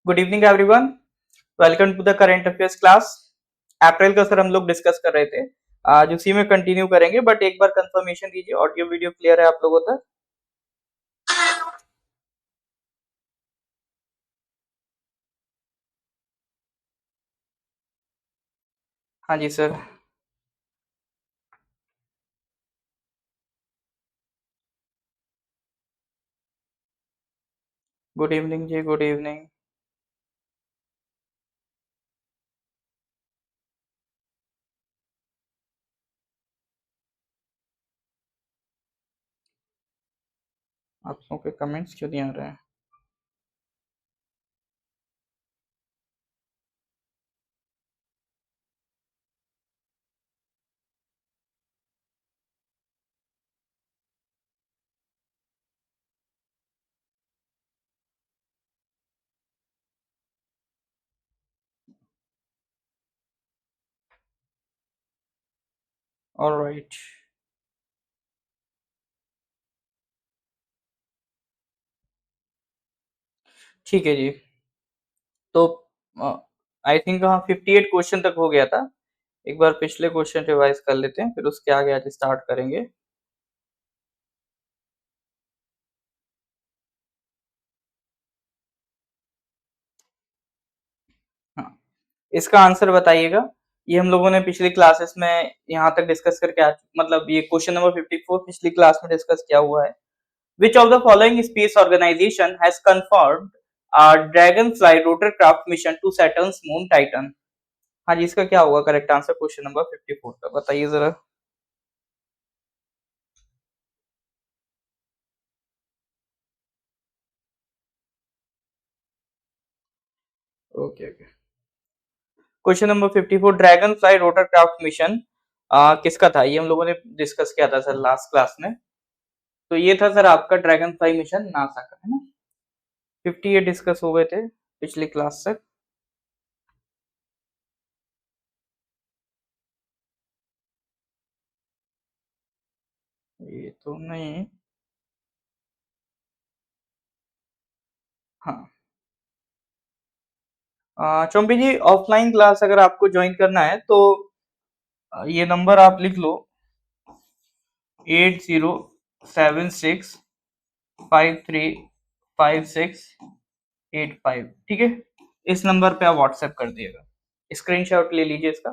Good evening everyone. Welcome to the current affairs class. April का sir हम लोग discuss कर रहे थे, आज उसी में कंटिन्यू करेंगे। बट एक बार कंफर्मेशन दीजिए, ऑडियो वीडियो क्लियर है आप लोगों तक? हाँ जी सर। गुड इवनिंग जी, गुड इवनिंग। आप लोगों के कमेंट्स क्यों नहीं आ रहे हैं? ऑलराइट, ठीक है जी। तो आई थिंक हाँ 58 क्वेश्चन तक हो गया था। एक बार पिछले क्वेश्चन रिवाइज कर लेते हैं, फिर उसके आगे आज स्टार्ट करेंगे। हाँ, इसका आंसर बताइएगा। ये हम लोगों ने पिछली क्लासेस में यहाँ तक डिस्कस करके मतलब ये क्वेश्चन नंबर 54 पिछली क्लास में डिस्कस किया हुआ है। Which of the following space organization has confirmed a Dragonfly rotorcraft mission to Saturn's moon Titan? हाँ जी, इसका क्या होगा करेक्ट आंसर क्वेश्चन नंबर 54 का, बताइए जरा। Okay okay. Question number 54 dragon fly rotorcraft mission किसका था? ये हम लोगों ने डिस्कस किया था सर लास्ट क्लास में। तो ये था सर आपका ड्रैगन फ्लाई मिशन नासा का, है ना। 58 डिस्कस हो गए थे पिछली क्लास तक। ये तो नहीं। हाँ, चौंबी जी ऑफलाइन क्लास अगर आपको ज्वाइन करना है तो ये नंबर आप लिख लो, 8076535685। ठीक है, इस नंबर पे आप व्हाट्सएप कर दिएगा, स्क्रीनशॉट ले लीजिए इसका।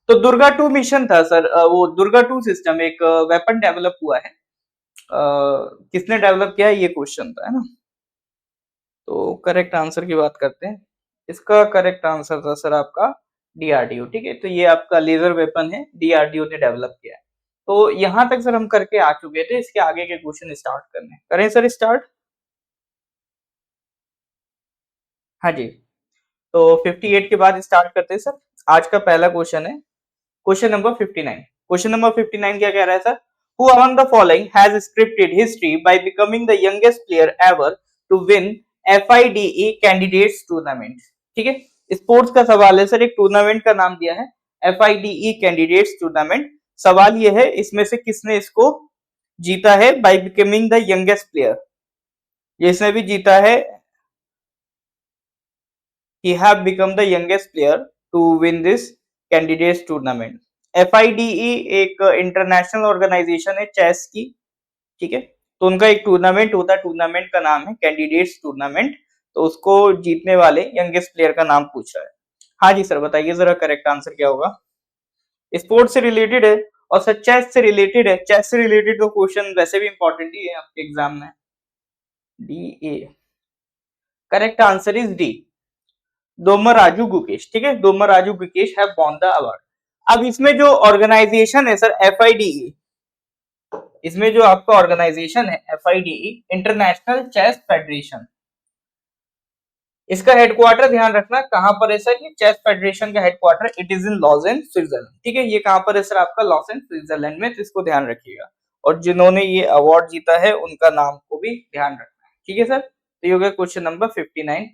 तो दुर्गा 2 मिशन था सर, वो दुर्गा 2 सिस्टम एक वेपन डेवलप हुआ है। किसने डेवलप किया है ये क्वेश्चन था, है ना। तो करेक्ट आंसर की बात करते हैं। इसका करेक्ट आंसर था सर आपका डीआरडीओ। ठीक है, तो ये आपका लेजर वेपन है, डीआरडीओ ने डेवलप किया है। तो यहाँ तक सर हम करके आ चुके थे, इसके आगे के क्वेश्चन स्टार्ट करने करें सर स्टार्ट। हाँ जी, तो 58 के बाद स्टार्ट करते हैं सर। आज का पहला क्वेश्चन है क्वेश्चन नंबर 59। क्वेश्चन नंबर 59 क्या कह रहा है sir? Who among the following has scripted history by becoming the youngest player ever to win FIDE candidates tournament? ठीक है, स्पोर्ट्स का सवाल है सर, एक टूर्नामेंट का नाम दिया है FIDE कैंडिडेट्स टूर्नामेंट। सवाल यह है इसमें से किसने इसको जीता है bye becoming the youngest player. जिसने भी जीता है, he have become the youngest player to win this candidates tournament। FIDE एक इंटरनेशनल ऑर्गेनाइजेशन है चेस की। ठीक है, तो उनका एक टूर्नामेंट होता है, टूर्नामेंट का नाम है कैंडिडेट्स टूर्नामेंट। तो उसको जीतने वाले यंगेस्ट प्लेयर का नाम पूछ रहा है। हाँ जी सर, बताइए जरा करेक्ट आंसर क्या होगा। स्पोर्ट्स से रिलेटेड है और सर चेस से रिलेटेड है। चेस से रिलेटेड तो क्वेश्चन वैसे भी इंपॉर्टेंट ही है आपके एग्जाम में। DA, correct answer is D, Dommaraju Gukesh. ठीक है, Dommaraju Gukesh have won the award. अब इसमें जो ऑर्गेनाइजेशन है सर FIDE, इसमें जो आपका ऑर्गेनाइजेशन है FIDE इंटरनेशनल चेस फेडरेशन, इसका हेडक्वार्टर ध्यान रखना कहां पर है सर। ये चेस फेडरेशन का headquarter it is in Lausanne Switzerland. ठीक है, ये कहां पर है सर आपका लॉजेन स्विट्जरलैंड में, तो इसको ध्यान रखिएगा। और जिन्होंने ये अवार्ड जीता है उनका नाम को भी ध्यान रखना है। ठीक है सर, तो ये हो गया क्वेश्चन नंबर 59।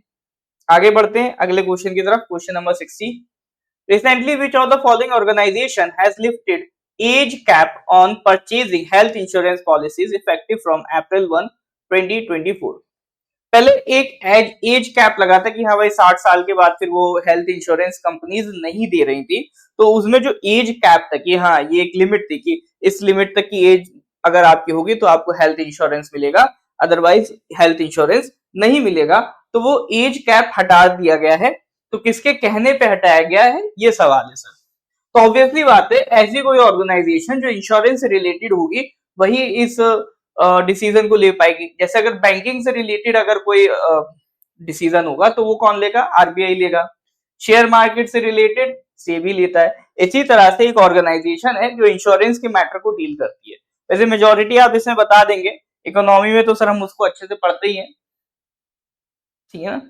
आगे बढ़ते हैं अगले क्वेश्चन की तरफ, question number 60। Recently, which of the following organization has lifted age cap on purchasing health insurance policies effective from April 1, 2024? पहले एक एज कैप लगा था कि हाँ भाई 60 साल के बाद फिर वो हेल्थ इंश्योरेंस कंपनीज नहीं दे रही थी, तो उसमें जो एज कैप था कि हाँ ये एक लिमिट थी कि इस लिमिट तक की एज अगर आपकी होगी तो आपको हेल्थ इंश्योरेंस मिलेगा, अदरवाइज हेल्थ इंश्योरेंस नहीं मिलेगा। तो वो एज कैप हटा दिया गया है। तो किसके कहने पे हटाया गया है, ये सवाल है सर। तो ऑब्वियसली बात है, ऐसी कोई ऑर्गेनाइजेशन जो इंश्योरेंस से रिलेटेड होगी वही इस डिसीजन को ले पाएगी। जैसे अगर बैंकिंग से रिलेटेड अगर कोई डिसीजन होगा तो वो कौन लेगा, आरबीआई लेगा। शेयर मार्केट से रिलेटेड सेबी लेता है। इसी तरह से एक ऑर्गेनाइजेशन है जो इंश्योरेंस के मैटर को डील करती है। वैसे मेजोरिटी आप इसमें बता देंगे, इकोनॉमी में तो सर हम उसको अच्छे से पढ़ते ही हैं, ठीक है ना।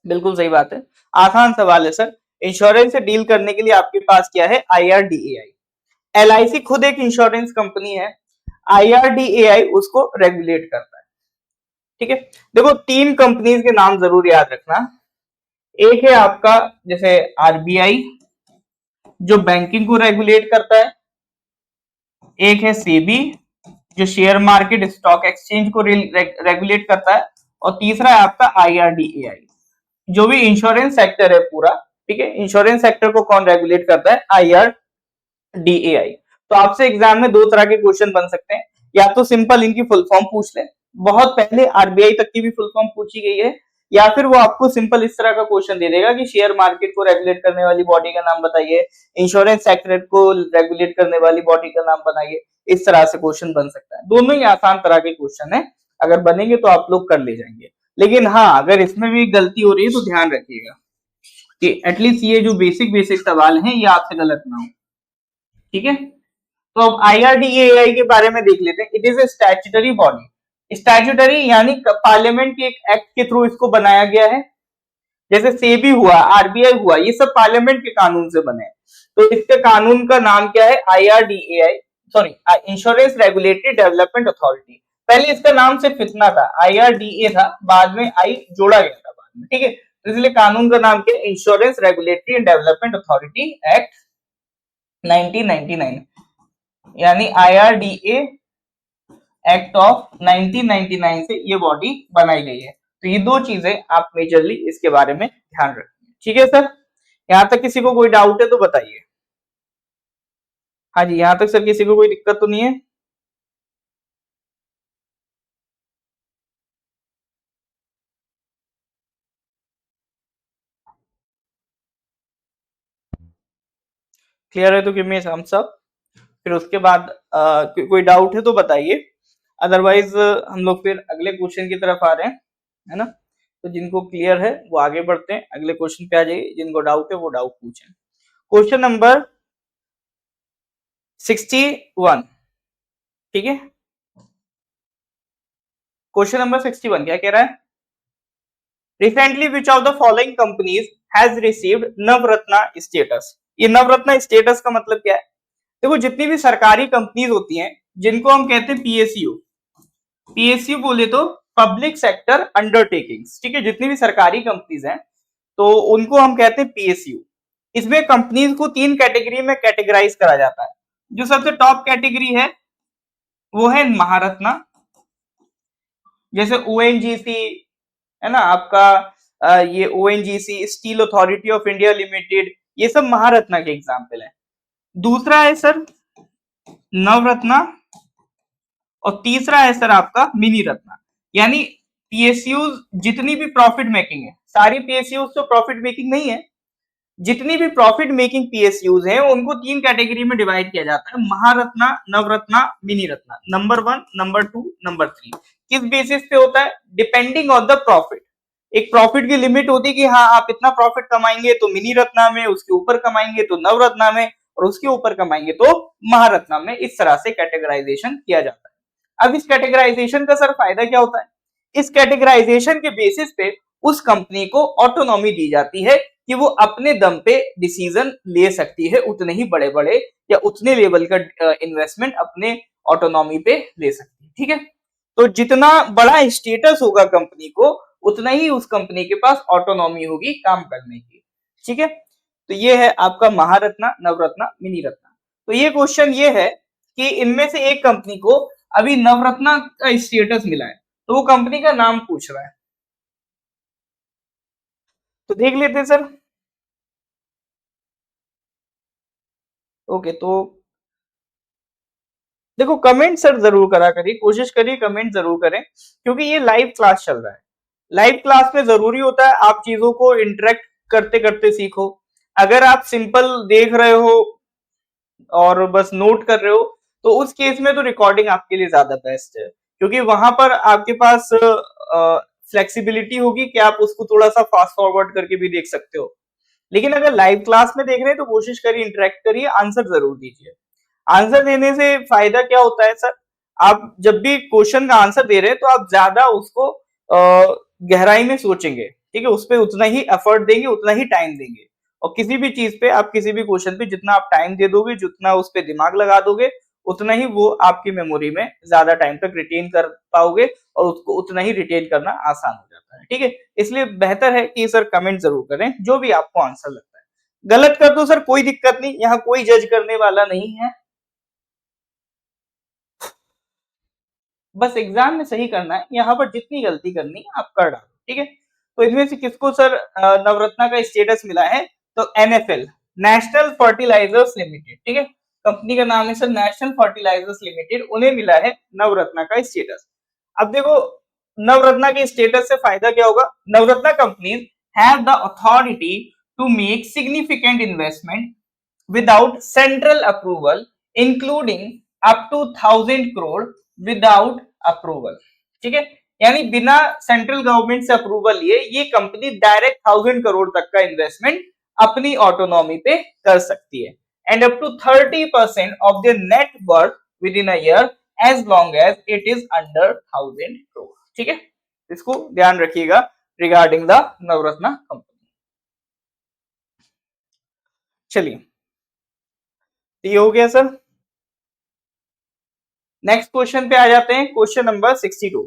बिल्कुल सही बात है, आसान सवाल है सर। इंश्योरेंस से डील करने के लिए आपके पास क्या है, आईआरडीएआई। एलआईसी खुद एक इंश्योरेंस कंपनी है, आईआरडीएआई उसको रेगुलेट करता है। ठीक है, देखो तीन कंपनीज के नाम जरूर याद रखना। एक है आपका जैसे आरबीआई जो बैंकिंग को रेगुलेट करता है, एक है सेबी जो शेयर मार्केट स्टॉक एक्सचेंज को रेगुलेट करता है, और तीसरा है आपका आईआरडीएआई जो भी इंश्योरेंस सेक्टर है पूरा। ठीक है, इंश्योरेंस सेक्टर को कौन रेगुलेट करता है, आईआरडीएआई। तो आपसे एग्जाम में दो तरह के क्वेश्चन बन सकते हैं, या तो सिंपल इनकी फुल फॉर्म पूछ ले, बहुत पहले आरबीआई तक की भी फुल फॉर्म पूछी गई है, या फिर वो आपको सिंपल इस तरह का क्वेश्चन दे देगा कि शेयर मार्केट को रेगुलेट करने वाली बॉडी का नाम बताइए, इंश्योरेंस सेक्टर को रेगुलेट करने वाली बॉडी का नाम बताइए। इस तरह से क्वेश्चन बन सकता है, दोनों ही आसान तरह के क्वेश्चन है, अगर बनेंगे तो आप लोग कर ले जाएंगे। लेकिन हाँ, अगर इसमें भी गलती हो रही है तो ध्यान रखिएगा कि एटलीस्ट ये जो बेसिक बेसिक सवाल हैं ये आपसे गलत ना हो। ठीक है, तो अब आईआरडीएआई के बारे में देख लेते हैं। It is a statutory body, statutory यानी पार्लियामेंट के एक एक्ट के थ्रू इसको बनाया गया है। जैसे सेबी हुआ, आरबीआई हुआ, ये सब पार्लियामेंट के कानून से बने हैं। तो इसके कानून का नाम क्या है, IRDAI, sorry insurance regulatory development authority. पहले इसका नाम सिर्फ इतना था, आईआरडीए था, बाद में आई जोड़ा गया था बाद में। ठीक है, तो इसलिए कानून का नाम क्या है, insurance regulatory and development authority act 1999, यानी आईआरडीए एक्ट ऑफ 1999 से ये बॉडी बनाई गई है। तो ये दो चीजें आप मेजरली इसके बारे में ध्यान रखिए। ठीक है सर, यहां तक किसी को कोई डाउट है तो बताइए। हाँ जी, यहां तक सर किसी को कोई दिक्कत तो नहीं है। क्लियर है तो गिव मी थम्स अप। फिर उसके बाद कोई डाउट है तो बताइए, अदरवाइज हम लोग फिर अगले क्वेश्चन की तरफ आ रहे हैं, है ना। तो जिनको क्लियर है वो आगे बढ़ते हैं, अगले क्वेश्चन पे आ जाइए, जिनको डाउट है वो डाउट पूछें। क्वेश्चन नंबर 61, ठीक है, क्वेश्चन नंबर 61 क्या कह रहा है, recently which of the following companies has received Navratna status. ये नवरत्ना स्टेटस का मतलब क्या है, देखो जितनी भी सरकारी कंपनीज होती हैं जिनको हम कहते हैं पीएसयू, पीएसयू बोले तो पब्लिक सेक्टर अंडरटेकिंग्स। ठीक है, जितनी भी सरकारी कंपनीज हैं तो उनको हम कहते हैं पीएसयू। इसमें कंपनीज को तीन कैटेगरी में कैटेगराइज करा जाता है। जो सबसे टॉप कैटेगरी है वो है महारत्ना, जैसे ओएनजीसी है ना आपका, ये ONGC, steel authority of India limited, ये सब महारत्ना के एग्जाम्पल है। दूसरा है सर नवरत्ना, और तीसरा है सर आपका मिनी रत्ना। यानी पीएसयू जितनी भी प्रॉफिट मेकिंग है, सारी पीएसयू तो प्रॉफिट मेकिंग नहीं है, जितनी भी प्रॉफिट मेकिंग पीएसयूज हैं उनको तीन कैटेगरी में डिवाइड किया जाता है, Maharatna, Navratna, mini Ratna. Number 1, number 2, number 3 किस बेसिस पे होता है, डिपेंडिंग ऑन द प्रॉफिट। एक प्रॉफिट की लिमिट होती है कि हाँ आप इतना प्रॉफिट कमाएंगे तो मिनी रत्ना में, उसके ऊपर कमाएंगे तो नवरत्ना में, और उसके ऊपर कमाएंगे तो महारत्ना में। इस तरह से कैटेगराइजेशन किया जाता है। अब इस कैटेगराइजेशन का सर फायदा क्या होता है, इस कैटेगराइजेशन के बेसिस पे उस कंपनी को ऑटोनॉमी दी जाती है कि वो अपने दम पे डिसीजन ले सकती है, उतने ही बड़े बड़े या उतने लेवल का इन्वेस्टमेंट अपने ऑटोनॉमी पे ले सकती है। ठीक है, तो जितना बड़ा स्टेटस होगा कंपनी को उतना ही उस कंपनी के पास ऑटोनॉमी होगी काम करने की। ठीक है, तो ये है आपका महारत्ना, नवरत्ना, मिनी रत्ना। तो ये क्वेश्चन ये है कि इनमें से एक कंपनी को अभी नवरत्ना का स्टेटस मिला है, तो वो कंपनी का नाम पूछ रहा है। तो देख लेते हैं सर। ओके, तो देखो कमेंट सर जरूर करा करिए, कोशिश करिए कमेंट जरूर करें, क्योंकि ये लाइव क्लास चल रहा है। लाइव क्लास में जरूरी होता है आप चीजों को इंटरेक्ट करते करते सीखो। अगर आप सिंपल देख रहे हो और बस नोट कर रहे हो, तो उस केस में तो रिकॉर्डिंग आपके लिए ज्यादा बेस्ट है, क्योंकि वहां पर आपके पास फ्लेक्सिबिलिटी होगी कि आप उसको थोड़ा सा फास्ट फॉरवर्ड करके भी देख सकते हो। लेकिन अगर लाइव क्लास में देख रहे हैं तो कोशिश करिए इंटरेक्ट करिए, आंसर जरूर दीजिए। आंसर देने से फायदा क्या होता है सर, आप जब भी क्वेश्चन का आंसर दे रहे हैं तो आप ज्यादा उसको गहराई में सोचेंगे, ठीक है, उस पर उतना ही एफर्ट देंगे, उतना ही टाइम देंगे। और किसी भी चीज पे आप किसी भी क्वेश्चन पे जितना आप टाइम दे दोगे, जितना उस पर दिमाग लगा दोगे, उतना ही वो आपकी मेमोरी में ज्यादा टाइम तक रिटेन कर पाओगे, और उसको उतना ही रिटेन करना आसान हो जाता है, ठीक है। इसलिए बेहतर है कि सर कमेंट जरूर करें जो भी आपको आंसर लगता है। गलत कर दो सर कोई दिक्कत नहीं, यहाँ कोई जज करने वाला नहीं है, बस एग्जाम में सही करना है। यहाँ पर जितनी गलती करनी है आप कर डालो, ठीक है। तो इनमें से किसको सर नवरत्ना का स्टेटस मिला है, तो एनएफएल, नेशनल फर्टिलाइजर्स लिमिटेड, ठीक है, कंपनी का नाम है सर नेशनल फर्टिलाइजर्स लिमिटेड, उन्हें मिला है नवरत्ना का स्टेटस। अब देखो नवरत्ना के स्टेटस से फायदा क्या होगा, Navratna companies have the authority to make significant investment without central approval, including up to 1,000 crore without approval, ठीक है। यानी बिना सेंट्रल गवर्नमेंट से अप्रूवल लिए ये कंपनी डायरेक्ट 1,000 करोड़ तक का इन्वेस्टमेंट अपनी ऑटोनॉमी पे कर सकती है, and up to 30% of the net worth within a year, as long as it is under 1,000 crore, ठीक है। इसको ध्यान रखिएगा रिगार्डिंग द नवरत्ना कंपनी। चलिए, ये हो गया सर। नेक्स्ट क्वेश्चन पे आ जाते हैं, क्वेश्चन नंबर 62।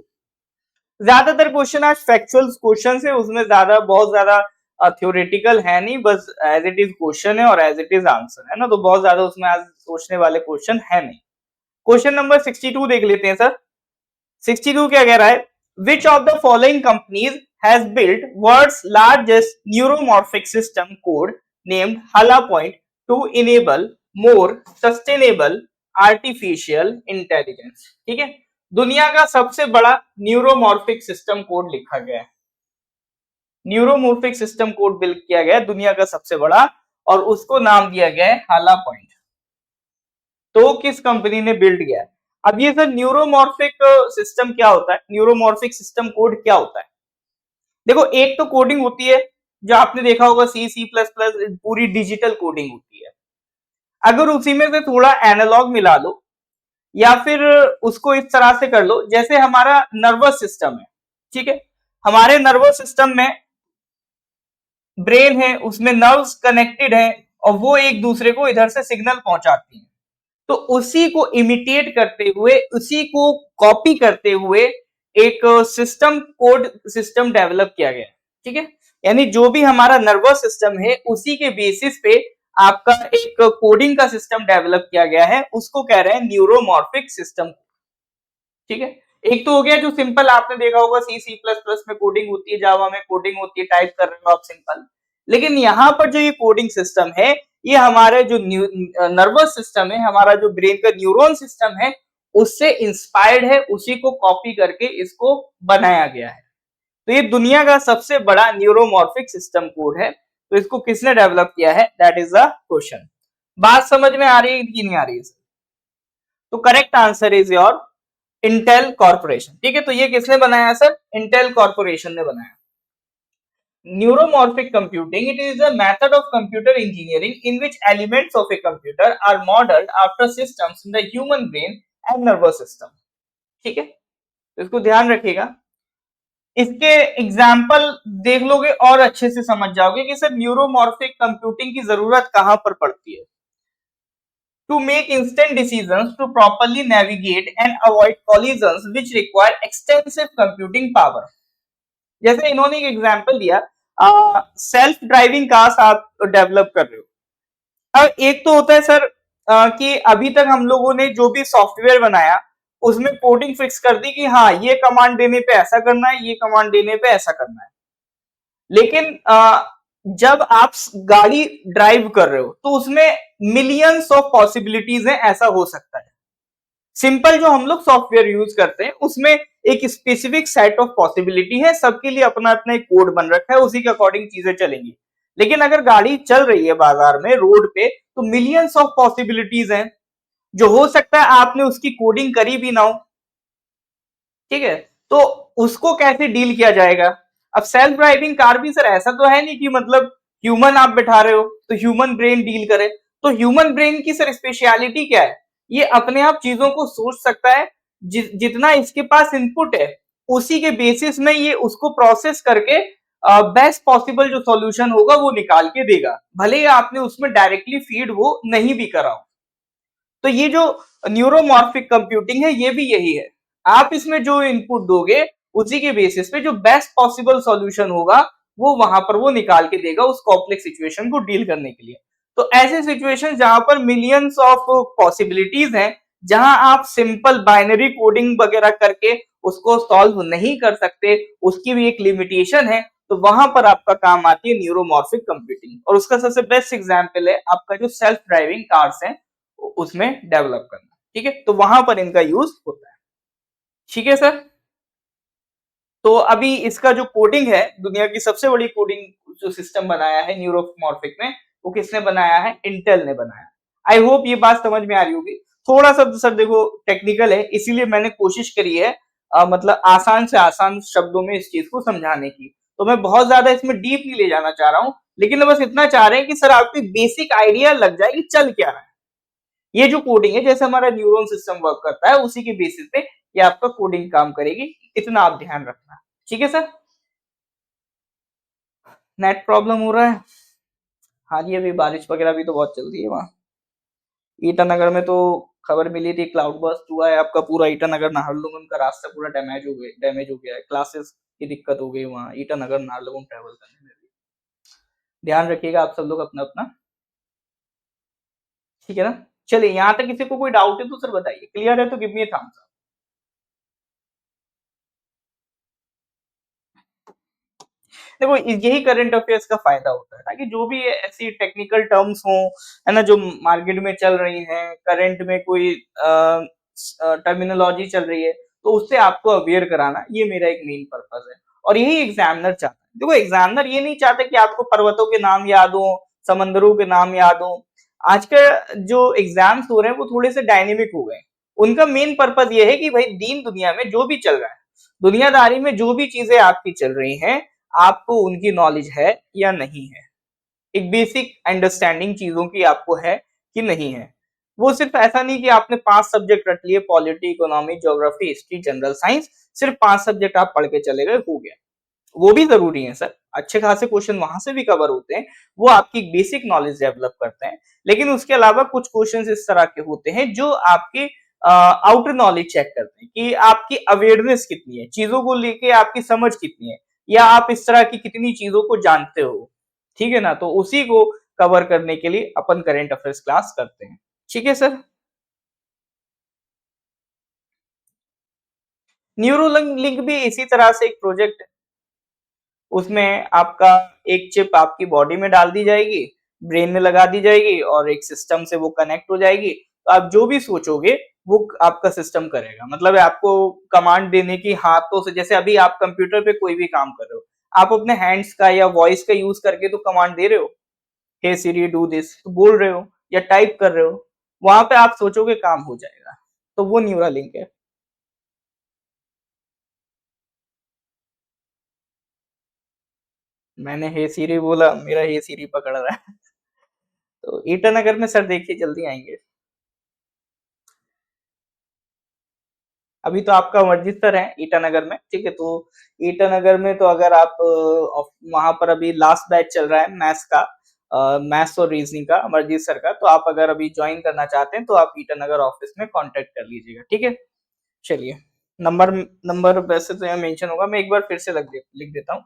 ज्यादातर क्वेश्चन आज फैक्चुअल क्वेश्चन है, उसमें बहुत ज्यादा थ्योरेटिकल है नहीं, बस एज इट इज क्वेश्चन है और एज इट इज आंसर है ना, तो बहुत ज्यादा उसमें आज सोचने वाले क्वेश्चन है नहीं। क्वेश्चन नंबर 62 देख लेते हैं सर। 62 क्या कह रहा है, which of the following companies has built world's largest neuromorphic system code named Hala point to enable more sustainable artificial intelligence, ठीक है। दुनिया का सबसे बड़ा न्यूरोमॉर्फिक सिस्टम कोड लिखा गया है, न्यूरोमॉर्फिक सिस्टम कोड बिल्ड किया गया है दुनिया का सबसे बड़ा, और उसको नाम दिया गया है हाला पॉइंट। तो किस कंपनी ने बिल्ड किया है। अब ये सर न्यूरोमॉर्फिक सिस्टम क्या होता है, न्यूरोमॉर्फिक सिस्टम कोड क्या होता है। देखो एक तो कोडिंग होती है जो आपने देखा होगा C++, पूरी डिजिटल कोडिंग होती है। अगर उसी में से थोड़ा एनालॉग मिला लो, या फिर उसको इस तरह से कर लो जैसे हमारा नर्वस सिस्टम है, ठीक है, हमारे नर्वस सिस्टम में ब्रेन है, उसमें नर्व्स कनेक्टेड है, और वो एक दूसरे को इधर से सिग्नल पहुंचाती हैं। तो उसी को इमिटेट करते हुए, उसी को कॉपी करते हुए एक सिस्टम कोड सिस्टम डेवलप किया गया, ठीक है। यानी जो भी हमारा नर्वस सिस्टम है उसी के बेसिस पे आपका एक कोडिंग का सिस्टम डेवलप किया गया है, उसको कह रहे हैं न्यूरोमॉर्फिक सिस्टम, ठीक है। एक तो हो गया जो सिंपल आपने देखा होगा C++ में कोडिंग होती है, जावा में कोडिंग होती है, टाइप कर रहे हो आप सिंपल। लेकिन यहाँ पर जो ये कोडिंग सिस्टम है, ये हमारे जो नर्वस सिस्टम है, हमारा जो ब्रेन का न्यूरॉन सिस्टम है, उससे इंस्पायर्ड है, उसी को कॉपी करके इसको बनाया गया है। तो ये दुनिया का सबसे बड़ा न्यूरोमॉर्फिक सिस्टम कोड है। तो इसको किसने डेवलप किया है, दैट इज द क्वेश्चन। बात समझ में आ रही है कि नहीं आ रही है? तो correct answer is your Intel corporation, ठीक है। तो ये किसने बनाया सर, इंटेल कॉर्पोरेशन ने बनाया। Neuromorphic computing, it is a method of computer engineering in which elements of a computer are modeled after systems in the human brain and nervous system, ठीक है। तो इसको ध्यान रखिएगा, इसके एग्जाम्पल देख लोगे और अच्छे से समझ जाओगे कि सर न्यूरोमॉर्फिक कंप्यूटिंग की जरूरत कहां पर पड़ती है। To make instant decisions, to properly navigate and avoid collisions which require extensive computing power। जैसे इन्होंने एक एग्जांपल दिया, सेल्फ ड्राइविंग कार्स आप डेवलप कर रहे हो। अब एक तो होता है सर कि अभी तक हम लोगों ने जो भी सॉफ्टवेयर बनाया उसमें कोडिंग फिक्स कर दी कि हाँ ये कमांड देने पे ऐसा करना है, ये कमांड देने पे ऐसा करना है। लेकिन जब आप गाड़ी ड्राइव कर रहे हो तो उसमें मिलियंस ऑफ पॉसिबिलिटीज हैं, ऐसा हो सकता है। सिंपल जो हम लोग सॉफ्टवेयर यूज करते हैं उसमें एक स्पेसिफिक सेट ऑफ पॉसिबिलिटी है, सबके लिए अपना अपना एक कोड बन रखा है, उसी के अकॉर्डिंग चीजें चलेंगी। लेकिन अगर गाड़ी चल रही है बाजार में, रोड पे, तो मिलियंस ऑफ पॉसिबिलिटीज हैं, जो हो सकता है आपने उसकी कोडिंग करी भी ना हो। ठीक है, तो उसको कैसे डील किया जाएगा? अब सेल्फ ड्राइविंग कार भी सर ऐसा तो है नहीं कि मतलब ह्यूमन आप बैठा रहे हो तो ह्यूमन ब्रेन डील करे। तो ह्यूमन ब्रेन की सर स्पेशलिटी क्या है? ये अपने आप चीजों को सोच सकता है, जितना इसके पास इनपुट है उसी के बेसिस में ये उसको प्रोसेस करके बेस्ट पॉसिबल जो सॉल्यूशन होगा वो निकाल के देगा, भले ही आपने उसमें डायरेक्टली फीड वो नहीं भी करा हो। तो ये जो न्यूरोमॉर्फिक कंप्यूटिंग है ये भी यही है, आप इसमें जो इनपुट दोगे उसी के बेसिस पे जो बेस्ट पॉसिबल सॉल्यूशन होगा वो वहां पर वो निकाल के देगा उस कॉम्प्लेक्स सिचुएशन को डील करने के लिए। तो ऐसे सिचुएशन जहां पर मिलियंस ऑफ पॉसिबिलिटीज हैं, जहां आप सिंपल बाइनरी कोडिंग वगैरह करके उसको सॉल्व नहीं कर सकते, उसकी भी एक लिमिटेशन है, तो वहां पर आपका काम आती है न्यूरोमॉर्फिक कंप्यूटिंग। और उसका सबसे बेस्ट एग्जांपल है आपका जो सेल्फ ड्राइविंग कार्स है उसमें डेवलप करना। ठीक है, तो वहां पर इनका यूज होता है। ठीक है सर, तो अभी इसका जो कोडिंग है, दुनिया की सबसे बड़ी कोडिंग जो सिस्टम बनाया है न्यूरोमॉर्फिक में, वो किसने बनाया है? इंटेल ने बनाया। आई होप ये बात समझ में आ रही होगी। थोड़ा सा सर देखो टेक्निकल है, इसीलिए मैंने कोशिश करी है मतलब आसान से आसान शब्दों में इस चीज को समझाने की। तो मैं बहुत ज्यादा इसमें डीप नहीं ले जाना चाह रहा हूँ, लेकिन बस इतना चाह रहे हैं कि सर आपको बेसिक आइडिया लग जाए कि चल क्या रहा है। ये जो कोडिंग है, जैसे हमारा न्यूरॉन सिस्टम वर्क करता है उसी के बेसिस पे ये आपका कोडिंग काम करेगी, इतना आप ध्यान रखना। ठीक है सर, नेट प्रॉब्लम हो रहा है। हाँ जी, अभी बारिश वगैरह भी तो बहुत चल रही है वहाँ। ईटानगर में तो खबर मिली थी क्लाउड बर्स्ट हुआ है, आपका पूरा ईटानगर नाहरलगुन का रास्ता पूरा डैमेज हो गया है, क्लासेस की दिक्कत हो गई वहाँ ईटानगर नाहरलगुन ट्रेवल करने में भी। ध्यान रखिएगा आप सब लोग अपना अपना। ठीक है ना? चलिए, यहाँ तक किसी को कोई डाउट है तो सर बताइए, क्लियर है तो गिव मी थम्स अप। देखो यही करंट अफेयर्स का फायदा होता है, ताकि जो भी ऐसी टेक्निकल टर्म्स हो, है ना, जो मार्केट में चल रही हैं, करंट में कोई टर्मिनोलॉजी चल रही है, तो उससे आपको अवेयर कराना, ये मेरा एक मेन पर्पस है। और यही एग्जामिनर चाहता है। देखो एग्जामिनर ये नहीं चाहता कि आपको पर्वतों के नाम याद हो, समंदरों के नाम याद हो। आज के जो एग्जाम्स हो रहे हैं वो थोड़े से डायनेमिक हो गए। उनका मेन पर्पस ये है कि भाई दीन दुनिया में जो भी चल रहा है, दुनियादारी में जो भी चीजें आपकी चल रही हैं, आपको उनकी नॉलेज है या नहीं है, एक बेसिक अंडरस्टैंडिंग चीजों की आपको है कि नहीं है। वो सिर्फ ऐसा नहीं कि आपने 5 सब्जेक्ट रट लिए, polity, economy, geography, history, general science, सिर्फ 5 सब्जेक्ट आप पढ़ के चले गए, हो गया। वो भी जरूरी है सर, अच्छे खासे क्वेश्चन वहां से भी कवर होते हैं, वो आपकी बेसिक नॉलेज डेवलप करते हैं। लेकिन उसके अलावा कुछ क्वेश्चंस इस तरह के होते हैं जो आपके आउटर नॉलेज चेक करते हैं कि आपकी अवेयरनेस कितनी है, चीजों को लेके आपकी समझ कितनी है, या आप इस तरह की कितनी चीजों को जानते हो। ठीक है ना? तो उसी को कवर करने के लिए अपन करंट अफेयर्स क्लास करते हैं। ठीक है सर। न्यूरोलिंक लिंक भी इसी तरह से एक प्रोजेक्ट है। उसमें आपका एक चिप आपकी बॉडी में डाल दी जाएगी, ब्रेन में लगा दी जाएगी और एक सिस्टम से वो कनेक्ट हो जाएगी। तो आप जो भी सोचोगे वो आपका सिस्टम करेगा। मतलब आपको कमांड देने की हाथों से, जैसे अभी आप कंप्यूटर पे कोई भी काम कर रहे हो, आप अपने हैंड्स का या वॉइस का यूज करके तो कमांड दे रहे हो, हे सिरी डू दिस तो बोल रहे हो या टाइप कर रहे हो, वहां पे आप सोचोगे काम हो जाएगा। तो वो न्यूरा लिंक है। मैंने हे सिरी बोला, मेरा हे सिरी पकड़ रहा है। तो ईटानगर में सर देखिए जल्दी आएंगे। अभी तो आपका वर्जिस्टर है ईटानगर में, ठीक है। तो ईटानगर में तो अगर आप वहां पर अभी लास्ट बैच चल रहा है मैथ्स का, मैथ्स और रीजनिंग का अमरजीत सर का, तो आप अगर अभी ज्वाइन करना चाहते हैं तो आप ईटानगर ऑफिस में कांटेक्ट कर लीजिएगा। ठीक है, चलिए। नंबर नंबर वैसे तो यहाँ मेंशन होगा, मैं एक बार फिर से लिख देता हूँ।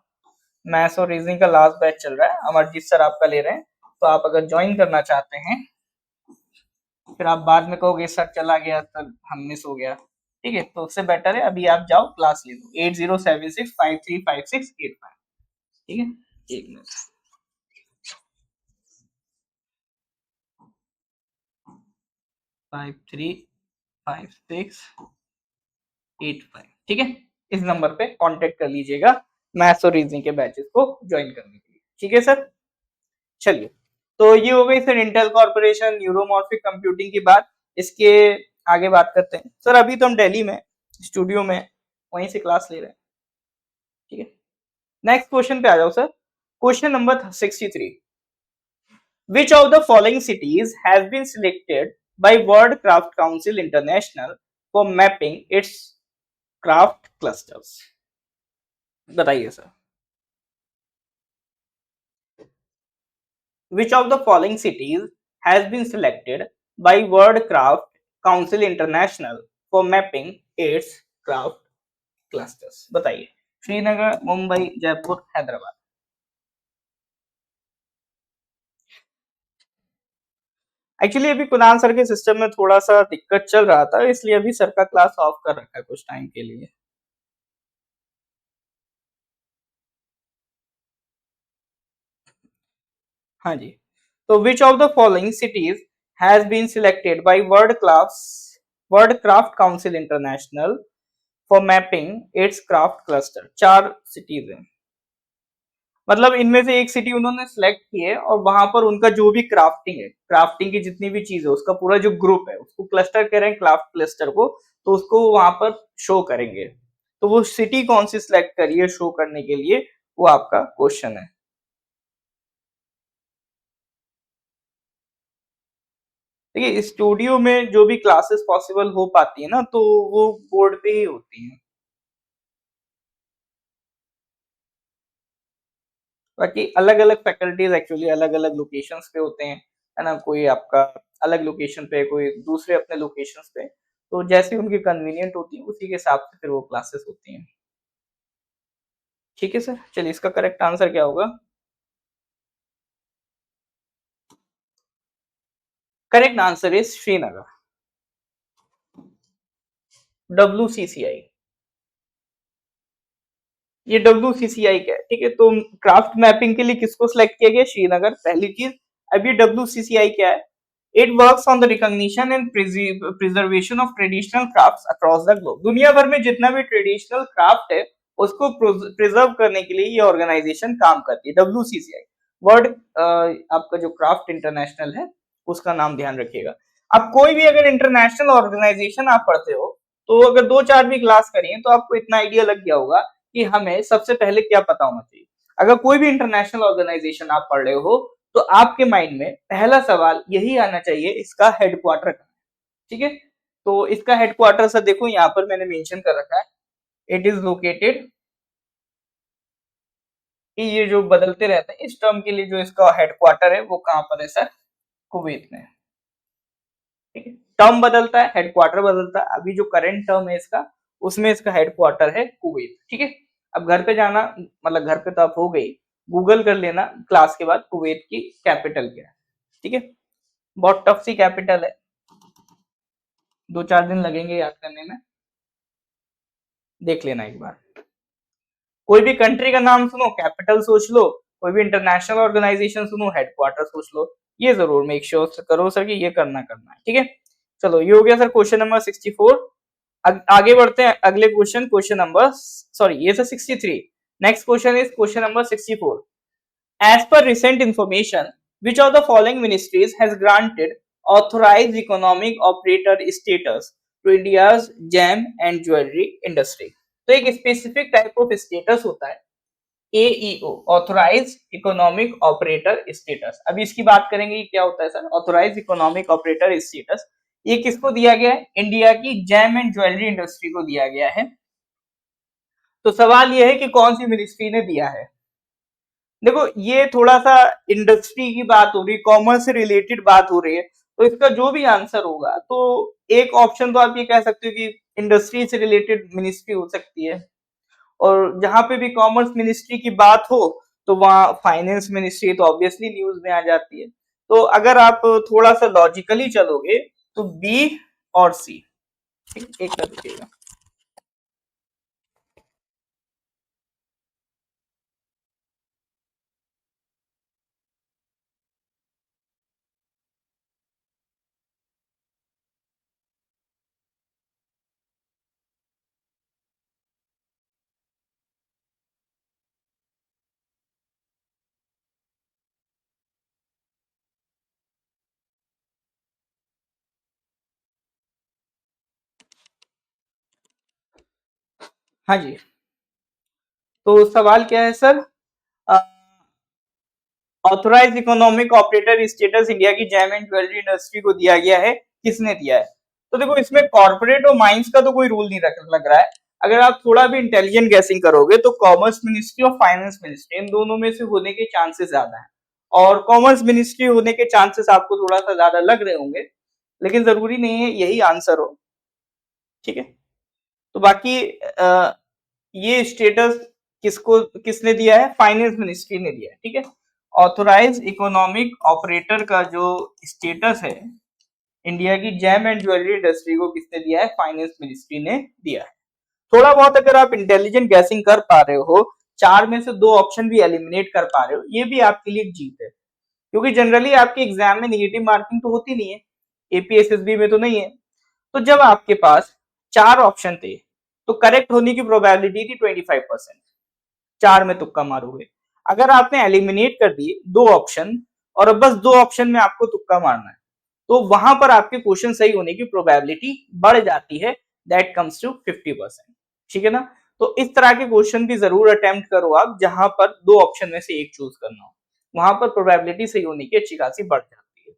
मैथ्स और रीजनिंग का लास्ट बैच चल रहा है, अमरजीत सर आपका ले रहे हैं। तो आप अगर ज्वाइन करना चाहते हैं, फिर आप बाद में कहोगे सर चला गया तब हम मिस हो गया, ठीक है, तो उससे बेटर है अभी आप जाओ क्लास ले लो। 8076535685। ठीक है। एक मिनट, 535685, ठीक है। इस नंबर पे कांटेक्ट कर लीजिएगा मैथ्स और रीजनिंग के बैचेस को ज्वाइन करने के लिए, ठीक है सर। चलिए, तो ये हो गई sir Intel corporation neuromorphic computing की बात। इसके आगे बात करते हैं सर। अभी तो हम दिल्ली में स्टूडियो में वहीं से क्लास ले रहे हैं, ठीक है। नेक्स्ट क्वेश्चन पे आ जाओ sir. Question number 63, which of the following cities has been selected by World Craft Council International for mapping its craft clusters? बताइए sir. Which of the following cities has been selected by World Craft Council International for mapping its craft clusters? बताइए। Srinagar, Mumbai, Jaipur, Hyderabad. Actually अभी Kunal sir के system में थोड़ा सा दिक्कत चल रहा था, इसलिए अभी सर का क्लास ऑफ कर रखा है कुछ टाइम के लिए। हाँ जी। तो which of the following cities has been selected by World Craft Council International for mapping its craft cluster? चार सिटीज हैं, मतलब इनमें से एक सिटी उन्होंने सिलेक्ट की है और वहां पर उनका जो भी क्राफ्टिंग है, क्राफ्टिंग की जितनी भी चीज है, उसका पूरा जो ग्रुप है उसको क्लस्टर कह रहे हैं, क्राफ्ट क्लस्टर को। तो उसको वहां पर शो करेंगे। तो वो सिटी कौन सी सिलेक्ट करी है शो करने के लिए, वो आपका क्वेश्चन है। देखिए, स्टूडियो में जो भी क्लासेस पॉसिबल हो पाती है ना, तो वो बोर्ड पे ही होती हैं। बाकी अलग अलग फैकल्टीज एक्चुअली अलग अलग लोकेशंस पे होते हैं, है ना। कोई आपका अलग लोकेशन पे, कोई दूसरे अपने लोकेशंस पे। तो जैसे उनकी कन्वीनियंट होती है उसी के हिसाब से फिर वो क्लासेस होती हैं। ठीक है सर, चलिए इसका करेक्ट आंसर क्या होगा? Correct answer is Srinagar. WCCI। ये WCCI क्या है, ठीक है। तो क्राफ्ट मैपिंग के लिए किसको सिलेक्ट किया गया? श्रीनगर, पहली चीज। अब ये WCCI क्या है? It works on the recognition and preservation of traditional crafts across the globe. दुनिया भर में जितना भी ट्रेडिशनल क्राफ्ट है उसको प्रिजर्व करने के लिए ये ऑर्गेनाइजेशन काम करती है, WCCI। वर्ल्ड आपका जो क्राफ्ट इंटरनेशनल है उसका नाम ध्यान रखिएगा। अब कोई भी अगर इंटरनेशनल ऑर्गेनाइजेशन आप पढ़ते हो, तो अगर दो चार भी क्लास करिए तो आपको इतना आइडिया लग गया होगा कि हमें सबसे पहले क्या पता होना चाहिए। अगर कोई भी इंटरनेशनल ऑर्गेनाइजेशन आप पढ़ रहे हो, तो आपके माइंड में पहला सवाल यही आना चाहिए, इसका हेडक्वार्टर कहाँ है, ठीक है। तो इसका हेडक्वार्टर सर देखो यहाँ पर मैंने मेंशन कर रखा है। इट इज लोकेटेड, कि ये जो बदलते रहते हैं इस टर्म के लिए, जो इसका हेडक्वार्टर है वो कहाँ पर है सर? कुवैत में। ठीक है, टर्म बदलता है, हेडक्वार्टर बदलता है। अभी जो करंट टर्म है इसका, उसमें इसका हेडक्वार्टर है कुवैत, ठीक है। अब घर पे जाना, मतलब घर पे तो आप हो गई, गूगल कर लेना क्लास के बाद कुवैत की कैपिटल क्या है, ठीक है। बहुत टफ सी कैपिटल है, 2-4 दिन लगेंगे याद करने में, देख लेना एक बार। कोई भी कंट्री का नाम सुनो, कैपिटल सोच लो। कोई भी इंटरनेशनल ऑर्गेनाइजेशन सुनो, हेडक्वार्टर सोच लो। ये जरूर मेक श्योर करो सर कि ये करना है, ठीक है। चलो, ये हो गया सर क्वेश्चन नंबर 64। आगे बढ़ते हैं अगले क्वेश्चन, क्वेश्चन नंबर, सॉरी ये था 63। Next question is question number 64। As per recent information, which of the following ministries has granted authorized economic operator status to India's gem and jewelry industry? तो एक specific type of status होता है, AEO, authorise economic operator status. अभी इसकी बात करेंगे, क्या होता है sir authorise economic operator status? ये किसको दिया गया है? इंडिया की जेम एंड ज्वेलरी इंडस्ट्री को दिया गया है। तो सवाल यह है कि कौन सी मिनिस्ट्री ने दिया है। देखो, ये थोड़ा सा इंडस्ट्री की बात हो रही है, कॉमर्स से रिलेटेड बात हो रही है, तो इसका जो भी आंसर होगा, तो एक ऑप्शन तो आप ये कह सकते हो कि इंडस्ट्री से रिलेटेड मिनिस्ट्री हो सकती है। और जहां पे भी कॉमर्स मिनिस्ट्री की बात हो, तो वहां फाइनेंस मिनिस्ट्री तो ऑब्वियसली न्यूज में आ जाती है। तो अगर आप थोड़ा सा लॉजिकली चलोगे, तो बी और सी, एक कर दीजिएगा। हाँ जी, तो सवाल क्या है sir? Authorise economic operator status India की जैम एंड ज्वेलरी इंडस्ट्री को दिया गया है, किसने दिया है? तो देखो इसमें कॉर्पोरेट और माइंस का तो कोई रूल नहीं लग रहा है। अगर आप थोड़ा भी इंटेलिजेंट गैसिंग करोगे तो कॉमर्स मिनिस्ट्री और फाइनेंस मिनिस्ट्री, इन दोनों में से होने के चांसेस ज्यादा है। और कॉमर्स मिनिस्ट्री होने के चांसेस आपको थोड़ा सा ज्यादा लग रहे होंगे, लेकिन जरूरी नहीं है यही आंसर हो। ठीक है, तो बाकी ये स्टेटस किसने दिया है? फाइनेंस मिनिस्ट्री ने दिया है। ठीक है, ऑथोराइज इकोनॉमिक ऑपरेटर का जो स्टेटस है इंडिया की जेम एंड ज्वेलरी इंडस्ट्री को किसने दिया है? फाइनेंस मिनिस्ट्री ने दिया है। थोड़ा बहुत अगर आप इंटेलिजेंट गैसिंग कर पा रहे हो, चार में से दो ऑप्शन भी एलिमिनेट कर पा रहे हो, ये भी आपके लिए एक जीत है। क्योंकि जनरली आपके एग्जाम में निगेटिव मार्किंग तो होती नहीं है, एपीएसएसबी में तो नहीं है। तो जब आपके पास चार ऑप्शन थे तो करेक्ट होने की प्रोबेबिलिटी थी 25%। चार में तुक्का मारोगे। अगर आपने एलिमिनेट कर दिए दो ऑप्शन और अब बस दो ऑप्शन में आपको तुक्का मारना है, तो वहां पर आपके क्वेश्चन सही होने की प्रोबेबिलिटी बढ़ जाती है, दैट कम्स टू 50%। ठीक है ना? तो इस तरह के क्वेश्चन भी जरूर अटेम्प्ट करो आप, जहां पर दो ऑप्शन में से एक चूज करना हो, वहां पर प्रोबेबिलिटी सही होने की अच्छी खासी बढ़ जाती है।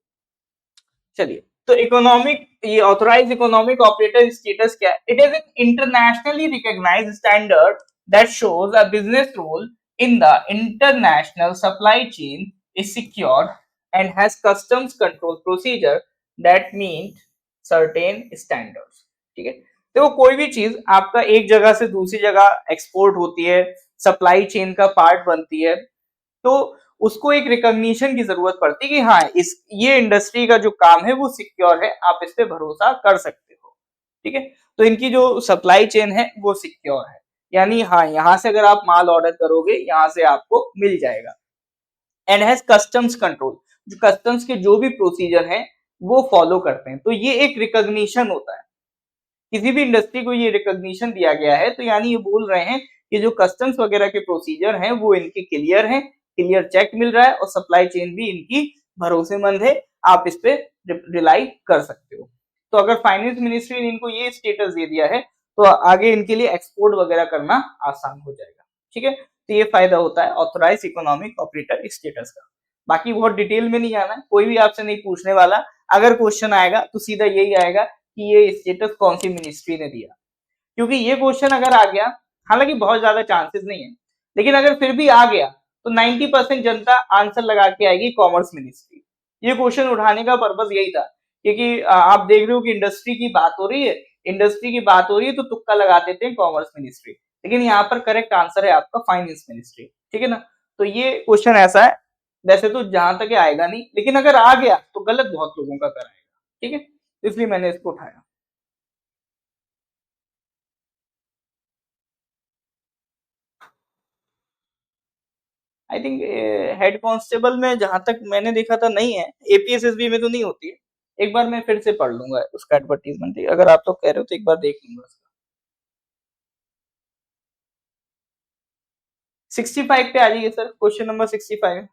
चलिए, तो इकोनॉमिक, ये ऑथोराइज इकोनॉमिक ऑपरेटर स्टेटस क्या है? It is an internationally recognised standard that shows a business rule in the international supply chain is secure and has customs control procedure that meet certain standards. ठीक है, तो कोई भी चीज आपका एक जगह से दूसरी जगह एक्सपोर्ट होती है, सप्लाई चेन का पार्ट बनती है, तो उसको एक रिकॉग्निशन की जरूरत पड़ती है कि हाँ, इस ये इंडस्ट्री का जो काम है वो सिक्योर है, आप इस पे भरोसा कर सकते हो। ठीक है, तो इनकी जो सप्लाई चेन है वो सिक्योर है, यानी हाँ, यहाँ से अगर आप माल ऑर्डर करोगे यहाँ से आपको मिल जाएगा। एंड हैज कस्टम्स कंट्रोल, जो कस्टम्स के जो भी प्रोसीजर हैं वो फॉलो करते हैं, तो ये एक रिकॉग्निशन होता है। किसी भी इंडस्ट्री को ये रिकॉग्निशन दिया गया है, तो यानी ये बोल रहे हैं कि जो कस्टम्स वगैरह के प्रोसीजर हैं वो इनके क्लियर हैं, क्लियर चेक मिल रहा है और सप्लाई चेन भी इनकी भरोसेमंद है, आप इस पे रिलाई कर सकते हो। तो अगर फाइनेंस मिनिस्ट्री ने इनको ये स्टेटस दे दिया है तो आगे इनके लिए एक्सपोर्ट वगैरह करना आसान हो जाएगा। ठीक है, तो ये फायदा होता है ऑथोराइज इकोनॉमिक ऑपरेटर स्टेटस का। बाकी बहुत डिटेल में नहीं जाना है, कोई भी आपसे नहीं पूछने वाला। अगर क्वेश्चन आएगा तो सीधा यही आएगा कि ये स्टेटस कौन सी मिनिस्ट्री ने दिया, क्योंकि ये क्वेश्चन अगर आ गया, हालांकि बहुत ज्यादा चांसेस नहीं है, लेकिन अगर फिर भी आ गया तो 90% जनता आंसर लगा के आएगी कॉमर्स मिनिस्ट्री। ये क्वेश्चन उठाने का पर्पस यही था, क्योंकि आप देख रहे हो कि इंडस्ट्री की बात हो रही है, इंडस्ट्री की बात हो रही है तो तुक्का लगा देते हैं कॉमर्स मिनिस्ट्री, लेकिन यहाँ पर करेक्ट आंसर है आपका फाइनेंस मिनिस्ट्री। ठीक है ना? तो ये क्वेश्चन ऐसा है, वैसे तो जहां तक आएगा नहीं, लेकिन अगर आ गया तो गलत बहुत लोगों का कराएगा। ठीक है, इसलिए मैंने इसको उठाया। आई थिंक हेड कांस्टेबल में जहां तक मैंने देखा था नहीं है, एपीएसएसबी में तो नहीं होती है। एक बार मैं फिर से पढ़ लूंगा उसका एडवर्टीजमेंट, अगर आप तो कह रहे हो तो एक बार देख लूंगा उसका। 65 पे आ जाइए sir, question number 65।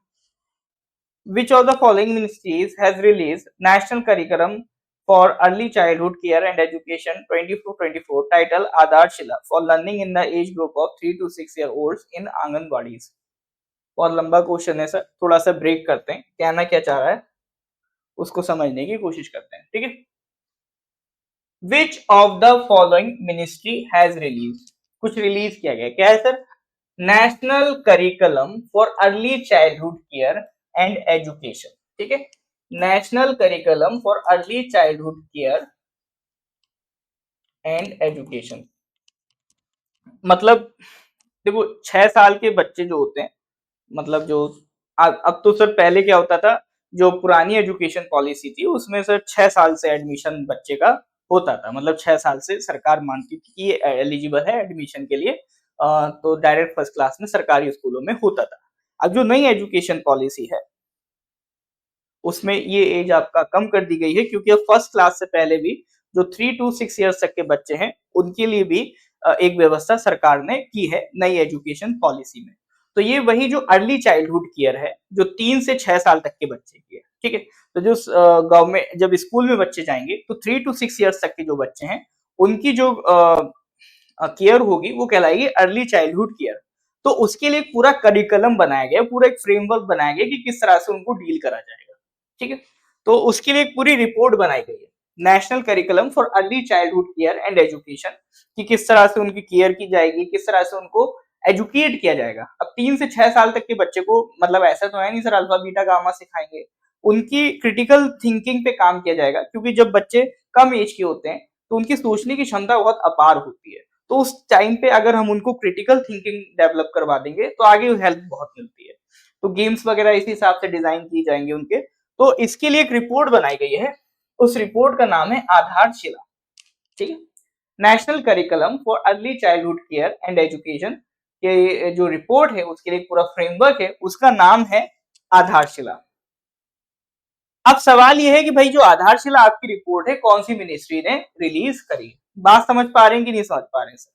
Which of the following ministries has release national curriculum for early childhood care and education 24-24 title Aadharshila for learning in the age group of 3 to 6 year olds in anganwadis? बहुत लंबा क्वेश्चन है sir, थोड़ा सा break करते हैं, कहना क्या चाह रहा है उसको समझने की कोशिश करते हैं। ठीक है, which of the following ministry has release, कुछ रिलीज किया गया, क्या है sir? National curriculum for early childhood care and education. ठीक है, national curriculum for early childhood care and education, मतलब देखो 6 साल के बच्चे जो होते हैं, मतलब जो अब तो सर पहले क्या होता था, जो पुरानी एजुकेशन पॉलिसी थी उसमें सर 6 साल से एडमिशन बच्चे का होता था, मतलब 6 साल से सरकार मानती थी कि ये एलिजिबल है एडमिशन के लिए, तो डायरेक्ट फर्स्ट क्लास में सरकारी स्कूलों में होता था। अब जो नई एजुकेशन पॉलिसी है उसमें ये एज आपका कम कर दी गई है, क्योंकि अब फर्स्ट क्लास से पहले भी जो 3 to 6 years तक के बच्चे हैं उनके लिए भी एक व्यवस्था सरकार ने की है नई एजुकेशन पॉलिसी में। तो ये वही जो अर्ली चाइल्डहुड केयर है, जो 3 से 6 साल तक के बच्चे की है। ठीक है, तो जो गवर्नमेंट जब स्कूल में बच्चे जाएंगे तो 3 to 6 years तक के जो बच्चे हैं उनकी जो केयर होगी वो कहलाएगी अर्ली चाइल्डहुड केयर। तो उसके लिए एक पूरा करिकुलम बनाया गया, पूरा एक फ्रेमवर्क बनाया गया कि किस तरह से उनको डील करा जाएगा। ठीक है, तो उसके लिए एक पूरी रिपोर्ट बनाई गई है, national curriculum for early childhood care and education, कि किस तरह से उनकी केयर की जाएगी, किस तरह से उनको एजुकेट किया जाएगा। अब 3 से 6 साल तक के बच्चे को मतलब ऐसा तो है नहीं सर अल्फा बीटा गामा सिखाएंगे, उनकी क्रिटिकल थिंकिंग पे काम किया जाएगा, क्योंकि जब बच्चे कम एज के होते हैं तो उनकी सोचने की क्षमता बहुत अपार होती है। तो उस टाइम पे अगर हम उनको क्रिटिकल थिंकिंग डेवलप करवा देंगे तो आगे हेल्प बहुत मिलती है। तो गेम्स वगैरह इसी हिसाब से डिजाइन की जाएंगे उनके। तो इसके लिए एक रिपोर्ट बनाई गई है, उस रिपोर्ट का नाम है आधारशिला। ठीक है, national curriculum for early childhood care and education के जो रिपोर्ट है उसके लिए पूरा फ्रेमवर्क है, उसका नाम है आधारशिला। अब सवाल यह है कि भाई जो आधारशिला आपकी रिपोर्ट है कौन सी मिनिस्ट्री ने रिलीज करी। बात समझ पा रहे हैं कि नहीं समझ पा रहे हैं सर?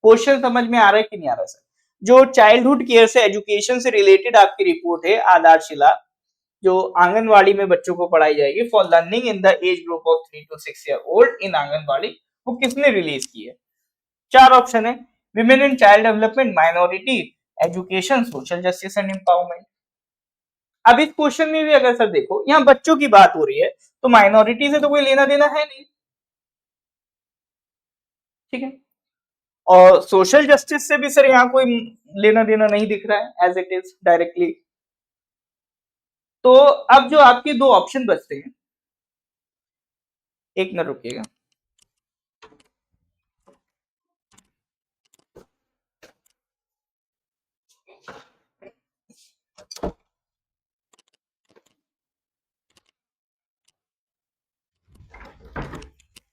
क्वेश्चन समझ में आ रहा है कि नहीं आ रहा है सर? जो चाइल्डहुड केयर से एजुकेशन से रिलेटेड आपकी रिपोर्ट है आधारशिला, जो आंगनवाड़ी में बच्चों को पढ़ाई जाएगी for learning in the age group of 3 to 6 year old in anganwadi, वो किसने रिलीज की है? 4 ऑप्शन है, women and child development, minority, education, social justice and empowerment. अब इस क्वेश्चन में भी अगर सर देखो यहाँ बच्चों की बात हो रही है तो माइनॉरिटी से तो कोई लेना देना है नहीं। ठीक है, और सोशल जस्टिस से भी सर यहाँ कोई लेना देना नहीं दिख रहा है एज इट इज डायरेक्टली। तो अब जो आपके दो ऑप्शन बचते हैं, एक मिनट रुकिएगा।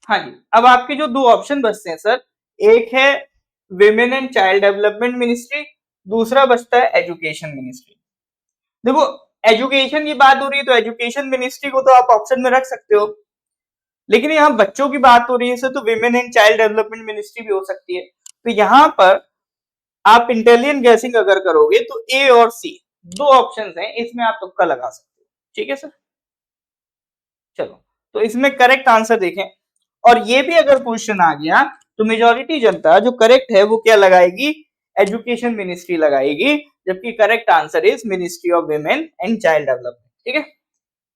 हाँ जी, अब आपके जो दो ऑप्शन बचते हैं सर, एक है women and child development ministry, दूसरा बचता है एजुकेशन मिनिस्ट्री। देखो एजुकेशन की बात हो रही है तो एजुकेशन मिनिस्ट्री को तो आप ऑप्शन में रख सकते हो, लेकिन यहाँ बच्चों की बात हो रही है सर तो women and child development ministry भी हो सकती है। तो यहाँ पर आप इंटेलिजेंट गैसिंग अगर करोगे तो ए और सी दो ऑप्शंस हैं, इसमें आप तुक्का लगा सकते हो। ठीक है सर, चलो तो इसमें करेक्ट आंसर देखें, और ये भी अगर क्वेश्चन आ गया तो मेजॉरिटी जनता जो करेक्ट है वो क्या लगाएगी? एजुकेशन मिनिस्ट्री लगाएगी, जबकि correct answer is ministry of women and child development. ठीक है,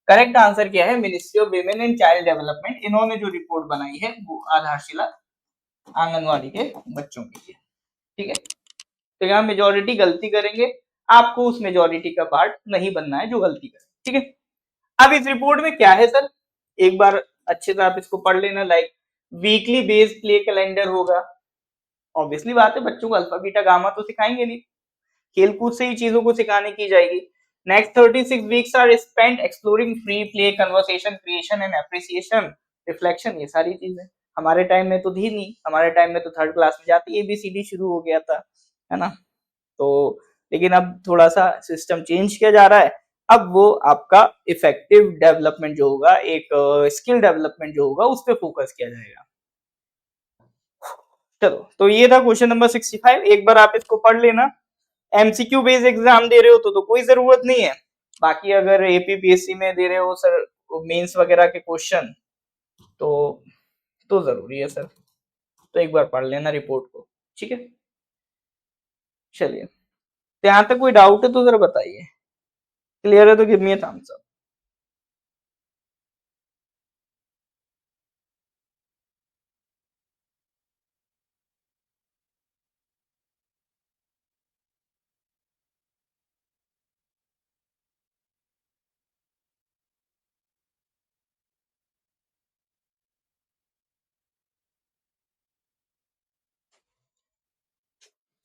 करेक्ट आंसर क्या है? Ministry of women and child development. इन्होंने जो रिपोर्ट बनाई है वो आधारशिला आंगनवाड़ी के बच्चों के लिए। ठीक है, तो यहाँ मेजोरिटी गलती करेंगे, आपको उस मेजोरिटी का पार्ट नहीं बनना है जो गलती करे। ठीक है, अब इस रिपोर्ट में क्या है सर, एक बार अच्छे से आप इसको पढ़ लेना। Like weekly based play calendar होगा, ऑब्वियसली बात है बच्चों को अल्फा बीटा गामा तो सिखाएंगे नहीं, खेलकूद से ही चीजों को सिखाने की जाएगी। Next 36 weeks are spent exploring free play, conversation, creation and appreciation, reflection, ये सारी चीजें हमारे टाइम में तो थी नहीं, हमारे टाइम में तो थर्ड क्लास में जाती ABCD शुरू हो गया था, है ना। तो लेकिन अब थोड़ा सा सिस्टम चेंज किया जा रहा है, अब वो आपका इफेक्टिव डेवलपमेंट जो होगा, एक स्किल डेवलपमेंट जो होगा उस पर फोकस किया जाएगा। चलो तो ये था क्वेश्चन नंबर 65, एक बार आप इसको पढ़ लेना। MCQ बेस्ड एग्जाम दे रहे हो तो कोई जरूरत नहीं है, बाकी अगर APPSC में दे रहे हो सर मेंस वगैरह के क्वेश्चन तो जरूरी है सर, तो एक बार पढ़ लेना रिपोर्ट को। ठीक है, चलिए तो यहाँ तक कोई डाउट है तो जरा बताइए, क्लियर है तो give me a thumbs up.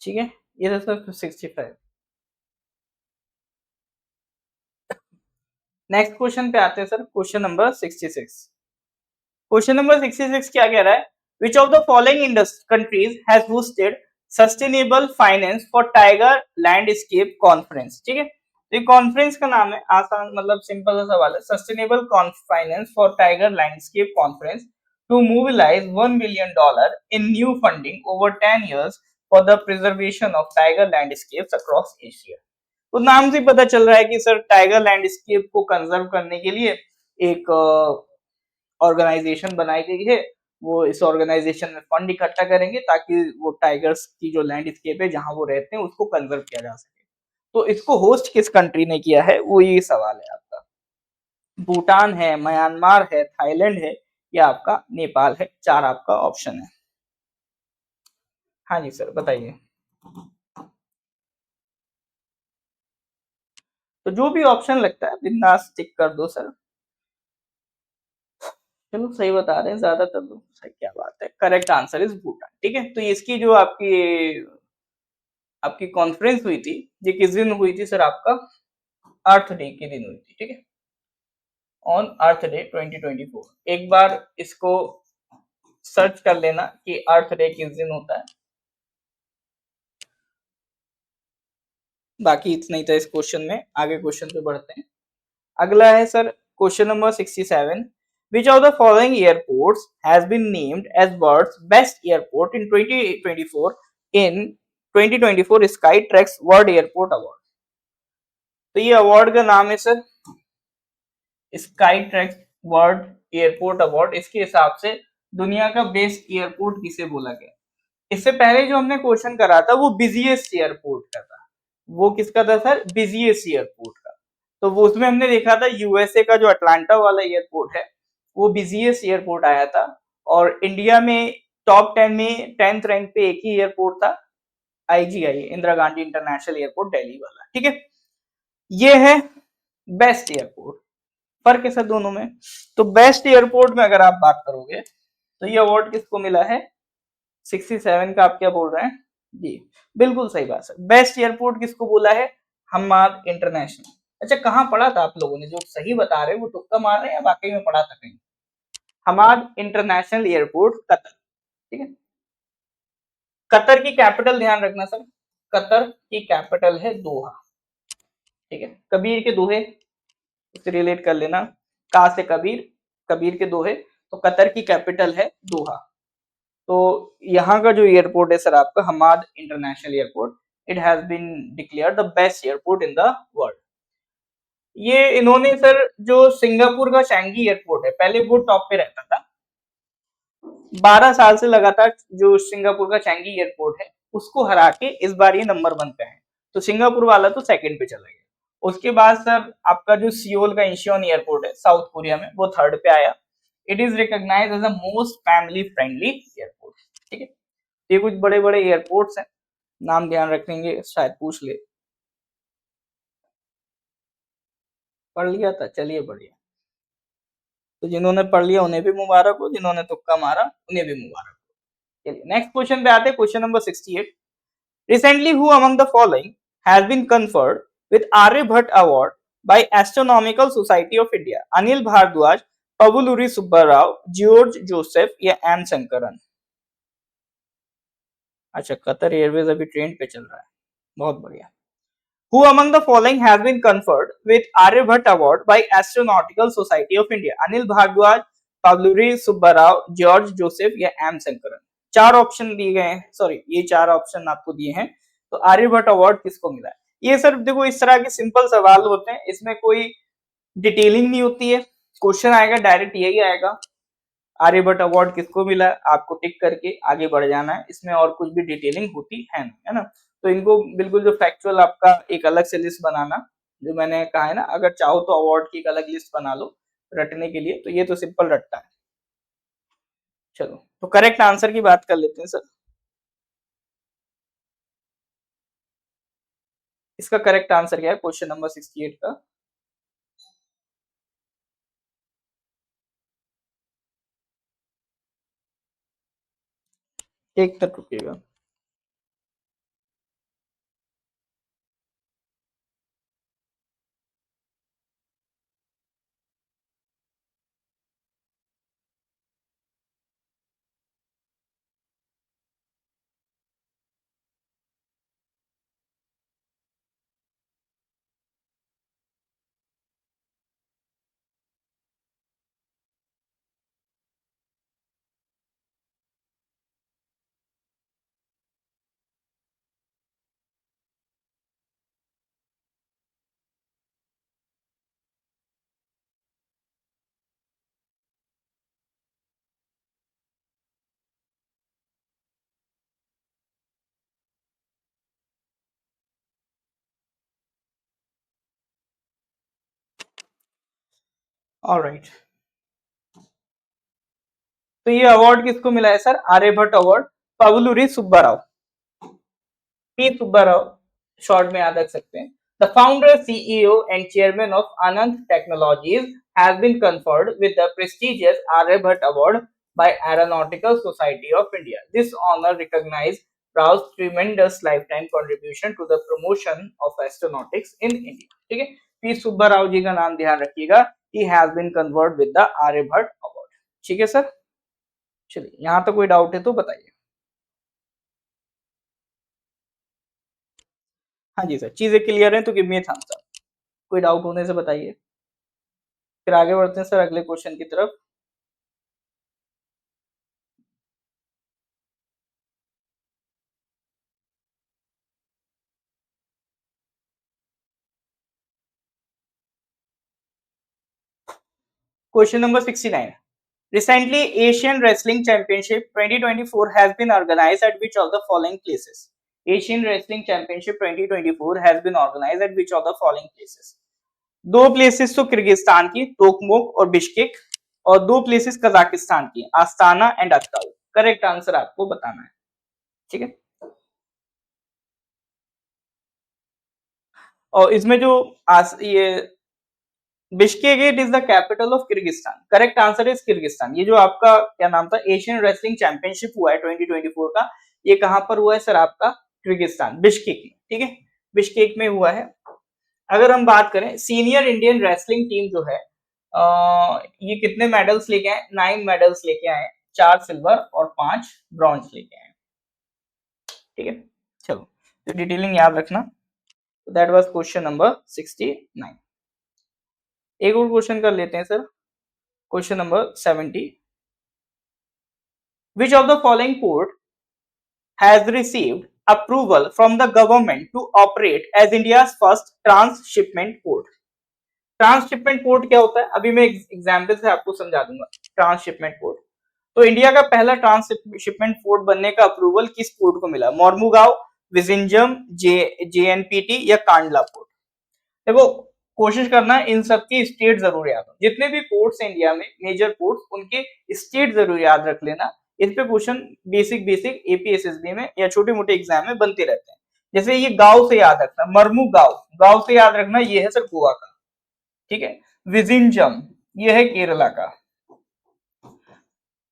ठीक है, ये था सर 65। नेक्स्ट क्वेश्चन पे आते हैं sir, question number 66। Question number 66 क्या कह रहा है? Which of the following countries has hosted sustainable finance for tiger landscape conference. ठीक है, तो ये कॉन्फ्रेंस का नाम है, आसान मतलब सिंपल सा सवाल है, sustainable finance for tiger landscape conference to mobilise $1 billion in new funding over 10 years for the preservation of tiger landscapes across Asia. तो नाम से पता चल रहा है कि सर टाइगर लैंडस्केप को कंजर्व करने के लिए एक ऑर्गेनाइजेशन बनाई गई है, वो इस ऑर्गेनाइजेशन में फंड इकट्ठा करेंगे ताकि वो टाइगर्स की जो लैंडस्केप है जहां वो रहते हैं उसको कंजर्व किया जा सके। तो इसको होस्ट किस कंट्री ने किया है, वो ये सवाल है आपका। भूटान है, म्यांमार है, थाईलैंड है, या आपका नेपाल है। चार आपका ऑप्शन है। हाँ जी सर, बताइए। तो जो भी ऑप्शन लगता है बिंदास टिक कर दो सर। चलो सही बता रहे हैं ज्यादातर लोग, सही, क्या बात है। Correct answer is Bhutan. ठीक है, तो इसकी जो आपकी आपकी कॉन्फ्रेंस हुई थी, ये किस दिन हुई थी सर? आपका अर्थ डे के दिन हुई थी। ठीक है, ऑन अर्थ डे 2024। एक बार इसको सर्च कर लेना कि अर्थ डे किस दिन होता है। बाकी इतना ही था इस क्वेश्चन में। आगे क्वेश्चन पे बढ़ते हैं। अगला है sir question number 67। Which of the following airports has been named as world's best airport in 2024 in 2024 Skytrax World Airport Award? तो ये अवार्ड का नाम है sir Skytrax world airport award. इसके हिसाब से दुनिया का बेस्ट एयरपोर्ट किसे बोला गया। इससे पहले जो हमने क्वेश्चन करा था वो बिजिएस्ट एयरपोर्ट का था। वो किसका था सर? बिजिएस्ट एयरपोर्ट का। तो वो उसमें हमने देखा था यूएसए का जो अटलांटा वाला एयरपोर्ट है वो बिजिएस्ट एयरपोर्ट आया था। और इंडिया में टॉप 10 में 10th रैंक पे एक ही एयरपोर्ट था, IGI, Indira Gandhi international airport Delhi वाला। ठीक है, ये है बेस्ट एयरपोर्ट। फर्क है सर दोनों में। तो बेस्ट एयरपोर्ट में अगर आप बात करोगे तो ये अवार्ड किसको मिला है? 67 का आप क्या बोल रहे हैं जी? बिल्कुल सही बात सर। बेस्ट एयरपोर्ट किसको बोला है? हम्माद इंटरनेशनल। अच्छा, कहाँ पढ़ा था आप लोगों ने? जो सही बता रहे हैं वो तुक्का मार रहे हैं या वाकई में पढ़ा था कहीं? Hamad International Airport, Qatar. ठीक है, कतर की कैपिटल ध्यान रखना सर। कतर की कैपिटल है दोहा। ठीक है, कबीर के दोहे उससे रिलेट कर लेना। का से कबीर, कबीर के दोहे। तो कतर की कैपिटल है दोहा। तो यहाँ का जो एयरपोर्ट है सर आपका Hamad International Airport, it has been declared the best airport in the world. ये इन्होंने सर जो सिंगापुर का चैंगी एयरपोर्ट है, पहले वो टॉप पे रहता था। 12 साल से लगातार जो सिंगापुर का चैंगी एयरपोर्ट है उसको हरा के इस बार ये नंबर 1 पे है। तो सिंगापुर वाला तो सेकंड पे चला गया। उसके बाद सर आपका जो सियोल का इंशियोन एयरपोर्ट है साउथ कोरिया में, वो थर्ड पे आया। It is recognized as the most family friendly airport. ठीक है, ये कुछ बड़े बड़े एयरपोर्ट्स हैं, नाम ध्यान रखेंगे, शायद पूछ ले। पढ़ लिया था, चलिए बढ़िया। तो जिन्होंने पढ़ लिया उन्हें भी मुबारक हो, जिन्होंने तुक्का मारा उन्हें भी मुबारक हो। चलिए नेक्स्ट क्वेश्चन पे आते हैं, question number 68। Recently, who among the following has been conferred with Aryabhatta Award by Astronomical Society of India? Anil Bhardwaj, Pabuluri Subbarao, George Joseph, या एम शंकरन? अच्छा, कतर एयरवेज अभी ट्रेंड पे चल रहा है, बहुत बढ़िया। Who among the following has been conferred with Aryabhatta Award by Astronautical Society of India? Anil Bhardwaj, Pabuluri Subbarao, George Joseph, या एम शंकरन? चार ऑप्शन दिए गए हैं, सॉरी ये चार ऑप्शन आपको दिए हैं। तो आर्यभट्ट अवार्ड किसको मिला है? ये सर देखो इस तरह के सिंपल सवाल होते हैं, इसमें कोई डिटेलिंग नहीं होती है। क्वेश्चन आएगा डायरेक्ट यही आएगा, आर्यभट्ट अवार्ड किसको मिला, आपको टिक करके आगे बढ़ जाना है। इसमें और कुछ भी डिटेलिंग होती है नहीं, है ना। तो इनको बिल्कुल जो फैक्चुअल आपका एक अलग से लिस्ट बनाना, जो मैंने कहा है ना, अगर चाहो तो अवार्ड की एक अलग लिस्ट बना लो रटने के लिए, तो ये तो सिंपल रटता है। चलो तो करेक्ट आंसर की बात कर लेते हैं सर। इसका करेक्ट आंसर क्या है क्वेश्चन नंबर 68 का? एक तक रुकिएगा। ऑलराइट, तो ये अवार्ड किसको मिला है sir? Aryabhata award, Pavuluri Subbarao, P Subbarao short में याद रख सकते हैं। The founder, CEO and chairman of Ananth technologies has been conferred with the prestigious Aryabhata award by Aeronautical Society of India. This honor recognizes Rao's tremendous lifetime contribution to the promotion of astronautics in India. ठीक है, P Subba Rao ji का नाम ध्यान रखिएगा। He has been conferred with the Aryabhata award. ठीक है sir, चलिए यहाँ तक कोई डाउट है तो बताइए। हाँ जी सर, चीजें क्लियर हैं तो गिव मी ए थम्स अप। कोई डाउट होने से बताइए, फिर आगे बढ़ते हैं सर अगले क्वेश्चन की तरफ। Question number 69। Recently, Asian Wrestling Championship 2024 has been organized at which of the following places? Asian Wrestling Championship 2024 has been organized at which of the following places? दो प्लेसेस तो किर्गिस्तान की तोकमोक और Bishkek, और दो places Kazakhstan की आस्ताना and Aktau. Correct answer आपको बताना है। ठीक है, और इसमें जो ये Bishkek it is the capital of Kyrgyzstan. Correct answer is Kyrgyzstan. ये जो आपका क्या नाम था, एशियन रेसलिंग चैंपियनशिप हुआ है 2024 का, ये कहां पर हुआ है सर? आपका किर्गिस्तान, बिश्केक में। ठीक है, बिश्केक में हुआ है। अगर हम बात करें सीनियर इंडियन रेसलिंग टीम जो है, ये कितने मेडल्स लेके आए? 9 मेडल्स लेके आए, 4 सिल्वर और 5 ब्रॉन्ज लेके आए। ठीक है, चलो तो डिटेलिंग याद रखना। That was question number 69। एक और क्वेश्चन कर लेते हैं sir, question number 70। Which of the following port has received approval from the government to operate as India's first transshipment port? Transshipment port क्या होता है? अभी मैं एग्जाम्पल से आपको समझा दूंगा। ट्रांसशिपमेंट पोर्ट, तो इंडिया का पहला ट्रांसशिपमेंट पोर्ट बनने का अप्रूवल किस पोर्ट को मिला? मोरमुगांव, विजिंजम, जेएनपीटी या कांडला पोर्ट? देखो, कोशिश करना है इन सब की स्टेट जरूर याद हो। जितने भी पोर्ट्स हैं इंडिया में, मेजर पोर्ट्स, उनके स्टेट जरूर याद रख लेना। इस पे क्वेश्चन बेसिक बेसिक एपीएसएसबी में या छोटे मोटे एग्जाम में बनते रहते हैं। जैसे ये गांव से याद रखना, मरमू गांव, गांव से याद रखना, ये है सर गोवा का। ठीक है, विजिंजम ये है केरला का।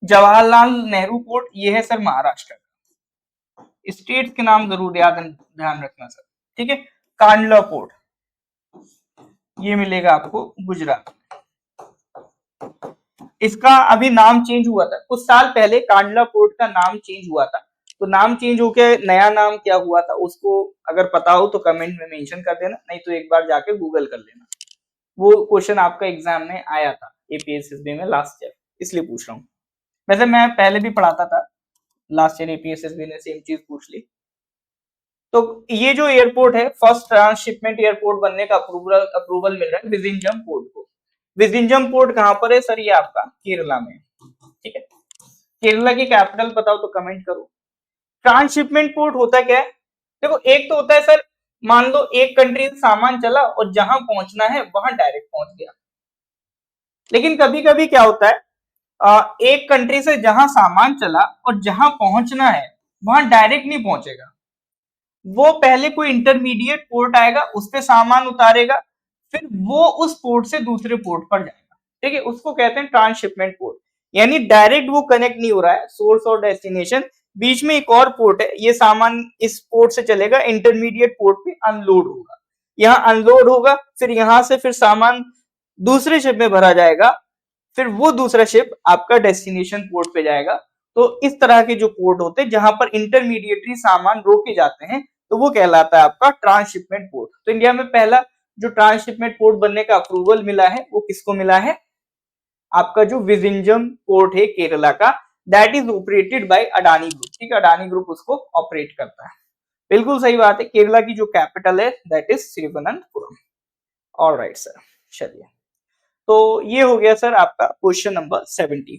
जवाहरलाल नेहरू पोर्ट ये है सर महाराष्ट्र का। स्टेट्स के नाम जरूर ध्यान रखना सर। ठीक है, कांडला पोर्ट ये मिलेगा आपको गुजरात। इसका अभी नाम चेंज हुआ था कुछ साल पहले, कांडला पोर्ट का नाम चेंज हुआ था। तो नाम चेंज होके नया नाम क्या हुआ था उसको अगर पता हो तो कमेंट में मेंशन कर देना, नहीं तो एक बार जाके गूगल कर लेना। वो क्वेश्चन आपका एग्जाम में आया था एपीएसएसबी में लास्ट ईयर, इसलिए पूछ रहा हूँ। वैसे मैं पहले भी पढ़ाता था, लास्ट ईयर एपीएसएसबी ने सेम चीज पूछ ली। तो ये जो एयरपोर्ट है, फर्स्ट ट्रांसशिपमेंट एयरपोर्ट बनने का अप्रूवल मिल रहा है विजिंजम पोर्ट को। विजिंजम पोर्ट कहां पर है सर? ये आपका केरला में। ठीक है, केरला की कैपिटल बताओ तो कमेंट करो। ट्रांसशिपमेंट पोर्ट होता क्या है? देखो, एक तो होता है सर, मान लो एक कंट्री से सामान चला और जहां पहुंचना है वहां डायरेक्ट पहुंच गया। लेकिन कभी कभी क्या होता है, एक कंट्री से जहां सामान चला और जहां पहुंचना है वहां डायरेक्ट नहीं पहुंचेगा। वो पहले कोई इंटरमीडिएट पोर्ट आएगा, उस पे सामान उतारेगा, फिर वो उस पोर्ट से दूसरे पोर्ट पर जाएगा। ठीक है, उसको कहते हैं ट्रांसशिपमेंट पोर्ट। यानी डायरेक्ट वो कनेक्ट नहीं हो रहा है सोर्स और डेस्टिनेशन, बीच में एक और पोर्ट है, ये सामान इस पोर्ट से चलेगा, इंटरमीडिएट पोर्ट पे अनलोड होगा, यहाँ अनलोड होगा, फिर यहां से फिर सामान दूसरे शिप में भरा जाएगा, फिर वो दूसरा शिप आपका डेस्टिनेशन पोर्ट पे जाएगा। तो इस तरह के जो पोर्ट होते हैं जहां पर इंटरमीडिएटरी सामान रोके जाते हैं, तो वो कहलाता है आपका ट्रांसशिपमेंट पोर्ट। तो इंडिया में पहला जो ट्रांसशिपमेंट पोर्ट बनने का अप्रूवल मिला है वो किसको मिला है? आपका जो विजिंजम पोर्ट है केरला का, that is operated by Adani group. ठीक है, अडानी ग्रुप उसको ऑपरेट करता है। बिल्कुल सही बात है, केरला की जो कैपिटल है that is Thiruvananthapuram. Alright sir, चलिए तो ये हो गया सर आपका क्वेश्चन नंबर 70।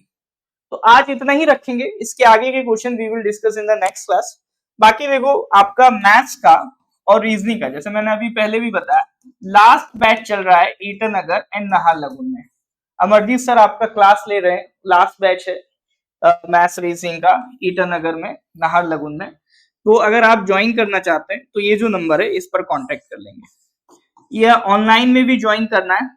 तो आज इतना ही रखेंगे, इसके आगे के question we will discuss in the next class. बाकी देखो, आपका मैथ्स का और रीजनिंग का, जैसे मैंने अभी पहले भी बताया, लास्ट बैच चल रहा है ईटानगर एंड नाहरलगुन में। अमरजीत सर आपका क्लास ले रहे हैं, लास्ट बैच है मैथ्स रीजनिंग का, ईटानगर में, नाहरलगुन में। तो अगर आप ज्वाइन करना चाहते हैं तो ये जो नंबर है इस पर कांटेक्ट कर लेंगे। या ऑनलाइन में भी ज्वाइन करना है,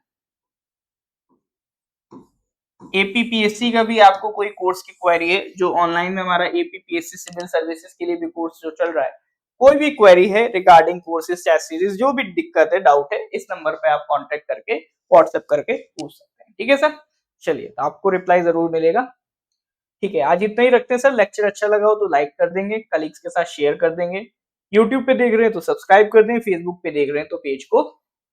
एपीपीएससी का भी आपको कोई कोर्स की क्वेरी है, जो ऑनलाइन में हमारा एपीपीएससी सिविल सर्विसेज के लिए भी कोर्स जो चल रहा है, कोई भी क्वेरी है रिगार्डिंग कोर्सेज टेस्ट सीरीज, जो भी दिक्कत है, डाउट है, इस नंबर पे आप कांटेक्ट करके व्हाट्सएप करके पूछ सकते हैं। ठीक है सर, चलिए, तो आपको रिप्लाई जरूर मिलेगा। ठीक है, आज इतना ही रखते हैं सर। लेक्चर अच्छा लगा हो तो लाइक कर देंगे, कलीग्स के साथ शेयर कर देंगे, यूट्यूब पे देख रहे हैं तो सब्सक्राइब कर दें, फेसबुक पे देख रहे हैं तो पेज को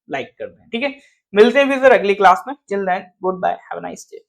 लाइक कर दें। ठीक है, मिलते हैं फिर सर अगली क्लास में। Till then, goodbye, have a nice day.